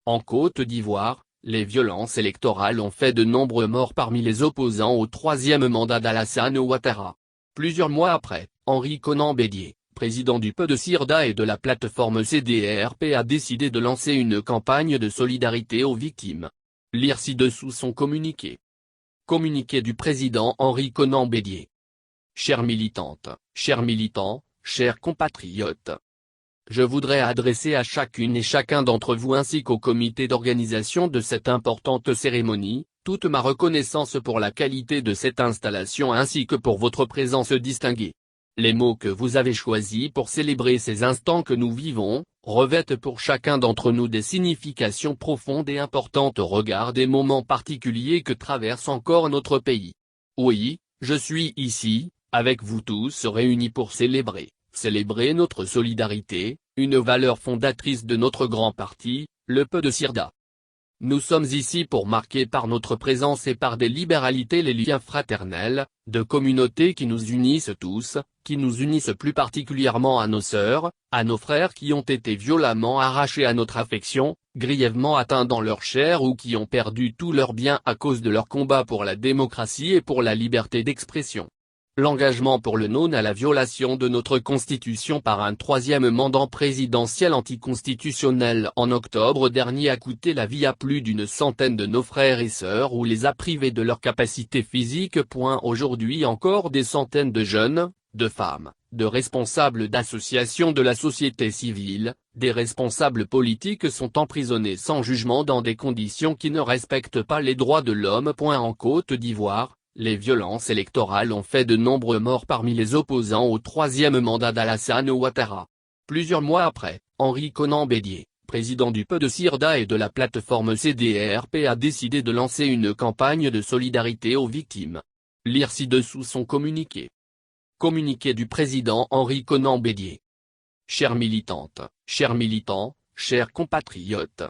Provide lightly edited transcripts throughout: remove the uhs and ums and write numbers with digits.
En Côte d'Ivoire, les violences électorales ont fait de nombreux morts parmi les opposants au troisième mandat d'Alassane Ouattara. Plusieurs mois après, Henri Konan Bédié, président du PDCIRDA et de la plateforme CDRP, a décidé de lancer une campagne de solidarité aux victimes. Lire ci-dessous son communiqué. Communiqué du président Henri Konan Bédié. Chères militantes, chers militants, chers compatriotes. Je voudrais adresser à chacune et chacun d'entre vous ainsi qu'au comité d'organisation de cette importante cérémonie, toute ma reconnaissance pour la qualité de cette installation ainsi que pour votre présence distinguée. Les mots que vous avez choisis pour célébrer ces instants que nous vivons, revêtent pour chacun d'entre nous des significations profondes et importantes au regard des moments particuliers que traverse encore notre pays. Oui, je suis ici, avec vous tous réunis pour célébrer notre solidarité, une valeur fondatrice de notre grand parti, le PDCIRDA. Nous sommes ici pour marquer par notre présence et par des libéralités les liens fraternels, de communautés qui nous unissent tous, qui nous unissent plus particulièrement à nos sœurs, à nos frères qui ont été violemment arrachés à notre affection, grièvement atteints dans leur chair ou qui ont perdu tous leurs biens à cause de leur combat pour la démocratie et pour la liberté d'expression. L'engagement pour le non à la violation de notre Constitution par un troisième mandat présidentiel anticonstitutionnel en octobre dernier a coûté la vie à plus d'une centaine de nos frères et sœurs ou les a privés de leur capacité physique. Aujourd'hui encore des centaines de jeunes, de femmes, de responsables d'associations de la société civile, des responsables politiques sont emprisonnés sans jugement dans des conditions qui ne respectent pas les droits de l'homme. En Côte d'Ivoire, les violences électorales ont fait de nombreux morts parmi les opposants au troisième mandat d'Alassane Ouattara. Plusieurs mois après, Henri Konan Bédié, président du PDCIRDA et de la plateforme CDRP, a décidé de lancer une campagne de solidarité aux victimes. Lire ci-dessous son communiqué. Communiqué du président Henri Konan Bédié. Chères militantes, chers militants, chers compatriotes.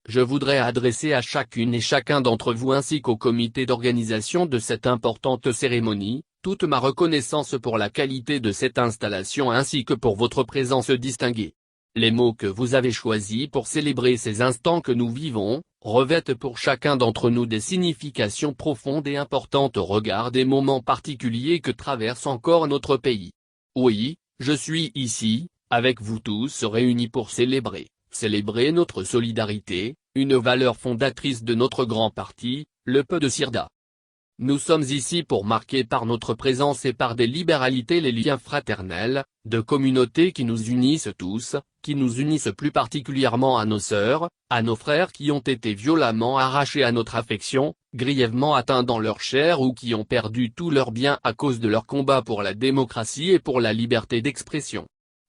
Je voudrais adresser à chacune et chacun d'entre vous ainsi qu'au comité d'organisation de cette importante cérémonie, toute ma reconnaissance pour la qualité de cette installation ainsi que pour votre présence distinguée. Les mots que vous avez choisis pour célébrer ces instants que nous vivons, revêtent pour chacun d'entre nous des significations profondes et importantes au regard des moments particuliers que traverse encore notre pays. Oui, je suis ici, avec vous tous réunis pour célébrer notre solidarité, une valeur fondatrice de notre grand parti, le PDCIRDA. Nous sommes ici pour marquer par notre présence et par des libéralités les liens fraternels, de communautés qui nous unissent tous, qui nous unissent plus particulièrement à nos sœurs, à nos frères qui ont été violemment arrachés à notre affection, grièvement atteints dans leur chair ou qui ont perdu tous leurs biens à cause de leur combat pour la démocratie et pour la liberté d'expression.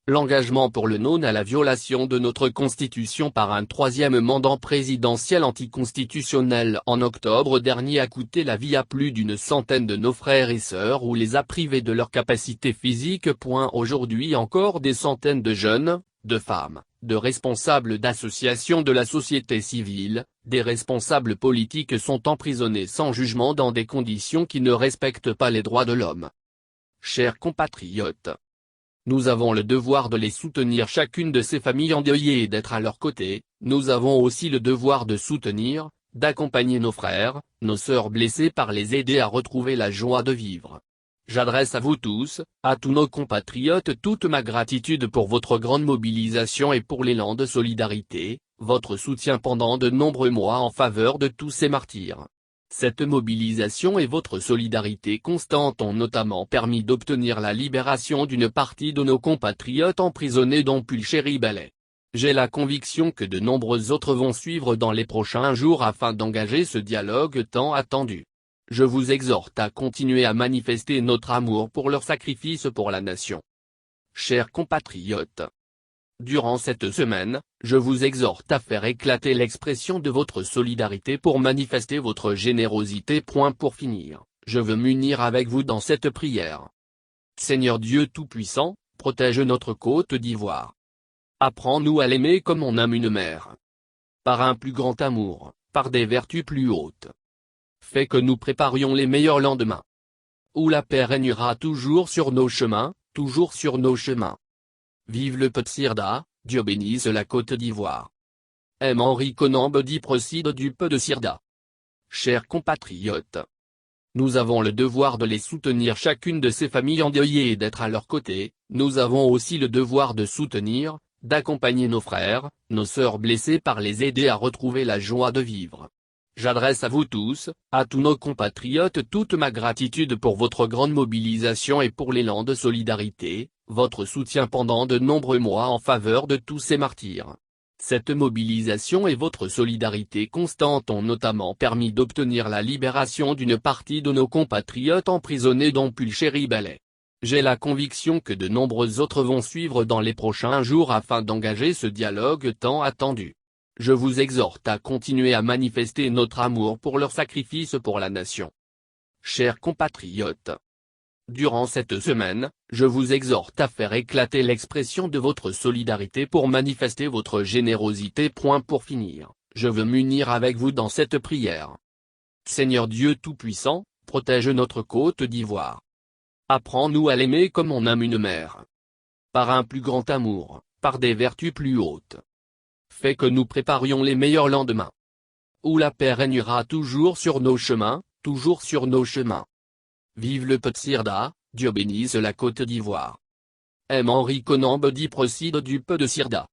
L'engagement pour le non à la violation de notre Constitution par un troisième mandat présidentiel anticonstitutionnel en octobre dernier a coûté la vie à plus d'une centaine de nos frères et sœurs ou les a privés de leur capacité physique. Aujourd'hui encore des centaines de jeunes, de femmes, de responsables d'associations de la société civile, des responsables politiques sont emprisonnés sans jugement dans des conditions qui ne respectent pas les droits de l'homme. Chers compatriotes. Nous avons le devoir de les soutenir chacune de ces familles endeuillées et d'être à leur côté, nous avons aussi le devoir de soutenir, d'accompagner nos frères, nos sœurs blessés par les aider à retrouver la joie de vivre. J'adresse à vous tous, à tous nos compatriotes toute ma gratitude pour votre grande mobilisation et pour l'élan de solidarité, votre soutien pendant de nombreux mois en faveur de tous ces martyrs. Cette mobilisation et votre solidarité constante ont notamment permis d'obtenir la libération d'une partie de nos compatriotes emprisonnés dont Pulchéri Bellet. J'ai la conviction que de nombreux autres vont suivre dans les prochains jours afin d'engager ce dialogue tant attendu. Je vous exhorte à continuer à manifester notre amour pour leur sacrifice pour la nation. Chers compatriotes. Durant cette semaine, je vous exhorte à faire éclater l'expression de votre solidarité pour manifester votre générosité. Pour finir, je veux m'unir avec vous dans cette prière. Seigneur Dieu Tout-Puissant, protège notre Côte d'Ivoire. Apprends-nous à l'aimer comme on aime une mère. Par un plus grand amour, par des vertus plus hautes. Fais que nous préparions les meilleurs lendemains. Où la paix régnera toujours sur nos chemins, toujours sur nos chemins. Vive le PDCIRDA, Dieu bénisse la Côte d'Ivoire. M. Henri Konan Bedi Procide du Peu de Sirda. Chers compatriotes, nous avons le devoir de les soutenir, chacune de ces familles endeuillées, et d'être à leur côté. Nous avons aussi le devoir de soutenir, d'accompagner nos frères, nos sœurs blessés, par les aider à retrouver la joie de vivre. J'adresse à vous tous, à tous nos compatriotes, toute ma gratitude pour votre grande mobilisation et pour l'élan de solidarité, votre soutien pendant de nombreux mois en faveur de tous ces martyrs. Cette mobilisation et votre solidarité constante ont notamment permis d'obtenir la libération d'une partie de nos compatriotes emprisonnés, dont Pulchéri Ballet. J'ai la conviction que de nombreux autres vont suivre dans les prochains jours afin d'engager ce dialogue tant attendu. Je vous exhorte à continuer à manifester notre amour pour leur sacrifice pour la nation. Chers compatriotes, durant cette semaine, je vous exhorte à faire éclater l'expression de votre solidarité pour manifester votre générosité. Pour finir, je veux m'unir avec vous dans cette prière. Seigneur Dieu Tout-Puissant, protège notre Côte d'Ivoire. Apprends-nous à l'aimer comme on aime une mère. Par un plus grand amour, par des vertus plus hautes. Fais que nous préparions les meilleurs lendemains, où la paix régnera toujours sur nos chemins, toujours sur nos chemins. Vive le Peu de Sirda, Dieu bénisse la Côte d'Ivoire. M. Henri Konan Bedi Procide du Peu de Sirda.